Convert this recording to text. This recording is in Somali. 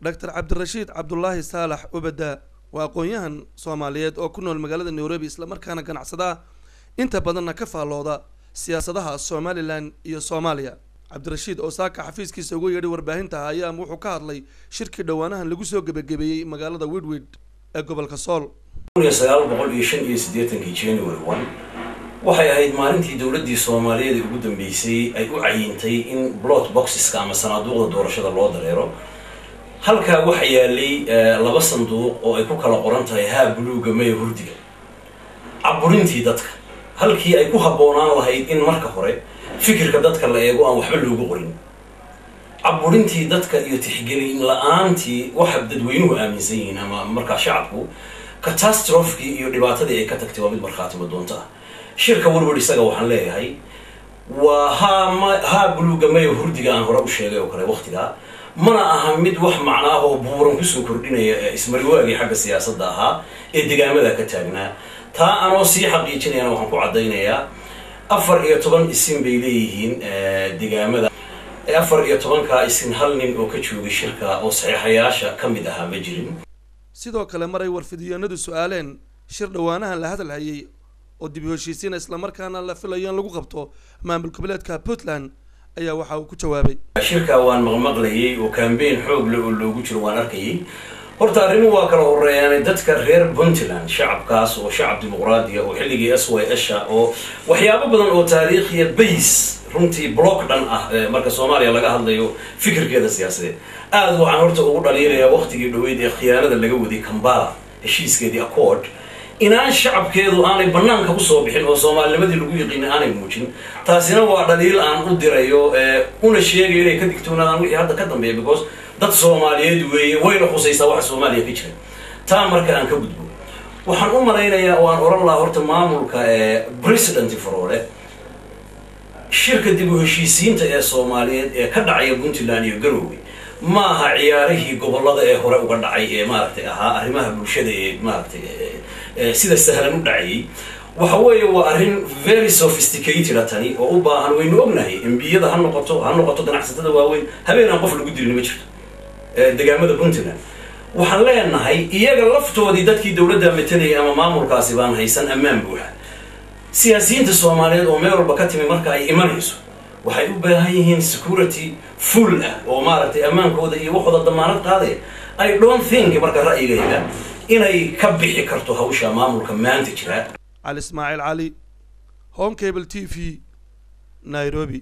دكتور عبد الرشيد عبد الله صالح وبدا وأقوياهن Soomaaliyeed oo ku nool magaalada Nairobi isla markaana ganacsada inta badanna ka faalooda siyaasadaha Somaliland iyo Soomaaliya Cabdirashiid oo saaka xafiiskiisa ugu yeedhay warbaahinta ayaa wuxuu ka hadlay shirki dhawaanahan lagu soo gabagabeeyay magaalada Widwid ee gobolka Sool 1985 January 1 waxay ahayd maalintii dawladda Soomaaliyeed ugu dambeysay ay u cayintay in ballot boxes ama sanaaduuqda doorashada loo dareero halka waxa yaalay laba sanduuq oo ay ku kala qoran tahay haa buluuga may hurdiga aburintii dadka halkii ay ku haboonaan lahayd in marka hore fikirka dadka la eego aan waxba loogu qorin aburintii dadka iyo tixgelin la'aantii waxa dadweynuhu aaminsan yihiin ama marka shacabku catastrophe iyo dhibaatadii ay ka tagtay waa mid marxaatimo doonta shirka warwar isaga waxaan leeyahay waa haa buluuga may hurdiga aan hore u sheegay oo kale waqtiga mana aha mid wax macnaa oo buuran ku soo kordhinaya ismariwaagi xagga siyaasadda ahaa ee deegaamada ka taagnaa taa anoo sii xaqiijinayna waxaan ku cadeynayaa 14 isin bay leeyihiin deegaamada 14 ka isin hal nin oo ka joogay shirka oo saxiixayaasha kamid ahaa ma jirin sidoo kale maray warfidiyanadu su'aaleen shir dhawaanahan la hadal hayay oo dib u heshiisiin isla markaana la filayo in lagu qabto maamul goboleedka Puntland ayaa waxa uu ku jawaabay shirka waan maqmaqlayay oo campaign xoog leh oo loogu jiro waan arkayay horta arrimuhu waa kala horeeyaan dadka reer Puntland shacabkaas oo shacab dimuqraadi oo xilligii SYS oo waxyaabo badan oo taariikhiya base runtii block dhan ah marka Soomaaliya laga hadlayo fikirkeeda siyaasadeed aad waxaan horta ugu dhaliilayaa waqtigii dhaweyd ee khiyaanada laga waday Kampala heshiiskeedii accord inaan shacabkeedu aanay banaanka ku soo bixin oo Soomaaliyeed lagu yaqiin aanay muujin taasina waa dhaliil aan u dirayo una sheegay inay ka digtoonaadaan wixii hadda ka dambeeyay because dad Soomaaliyeed way la khusaysaa waxa Soomaaliya ka jira taa marka aan ka gudbo waxaan u maraynayaa oo aan oran lahaa horta maamulka president Faroole shirka dib u heshiisiinta ee Soomaaliyeed ee ka dhacay Puntland iyo Garowe ma aha ciyaarihii gobolada ee hore uga dhacay ee maaragtay ahaa arrimaha bulshada ee maaragtay sida sahlan u dhacay waxa weeye waa arrin very sophisticated tani oo u baahan waynu ognahay MPyada ha noqoto ganacsatada waaweyn habeenan qof lagu dirin ma jirto deegaamada Puntland waxaan leenahay iyaga laftoodii dadkii dawladda metelay ama maamulkaasi baan haysan ammaan buuxa siyaasiyiinta Soomaaliyeed oo meel walba ka timi marka ay imanayso waxay u baahan yihiin security full ah oo maaragtay ammaankooda iyo waxooda damaanad qaaday I don't think marka ra'yigayga inay ka bixi karto hawsha maamulka maanta jira Ali Ismaaciil Ali Home Cable TV Nairobi